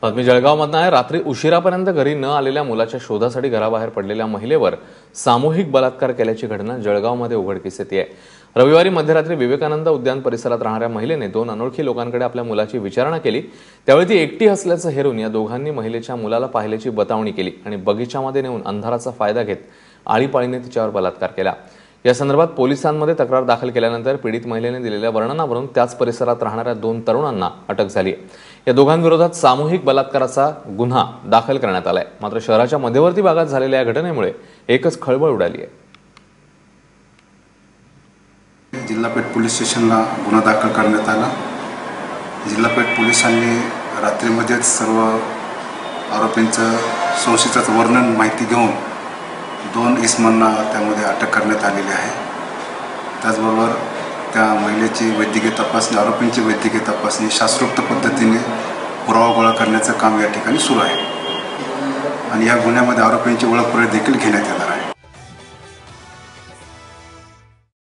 बातमी जळगावमधून आहे। रात्री उशिरापर्यंत घरी न आलेल्या मुलाच्या शोधासाठी घराबाहेर पडलेल्या महिलेवर सामूहिक बलात्कार केल्याची घटना जळगावमध्ये उघडकीस येते आहे। रविवारी मध्यरात्री विवेकानंद उद्यान परिसरात राहणाऱ्या महिलेने दोन अनोळखी लोकांकडे आपल्या मुलाची विचारणा केली। त्यावेळी ती एकटी असल्याचं हेरून या दोघांनी महिलेच्या मुलाला पाहिल्याची बतावणी केली आणि बगीचामध्ये नेऊन अंधाराचा फायदा घेत आळीपाळीने तिच्यावर बलात्कार केला। या संदर्भात पोलिसांमध्ये तक्रार दाखल केल्यानंतर पीडित महिलेने दिलेल्या वर्णनावरून त्याच परिसरात राहणाऱ्या दोन तरुणांना अटक झाली। या दोघांविरोधात सामूहिक बलात्काराचा गुन्हा दाखल करण्यात आलाय। मात्र शहराच्या मध्यवर्ती भागात झालेल्या या घटनेमुळे एकच खळबळ उडाली आहे। जिल्हा पेठ पोलीस स्टेशनला गुन्हा दाखल करण्यात आला। जिल्हा पेठ पोलिसांनी रात्रीमध्येच सर्व आरोपींचं संशयिताचं वर्णन माहिती घेऊन दोन इसमांना त्यामध्ये अटक करण्यात आलेली आहे। त्याचबरोबर त्या महिलेची वैद्यकीय तपासणी, आरोपींची वैद्यकीय तपासणी शास्त्रोक्त पद्धतीने पुरावा गोळा करण्याचं काम या ठिकाणी सुरू आहे आणि या गुन्ह्यामध्ये आरोपींची ओळख देखील घेण्यात येणार आहे।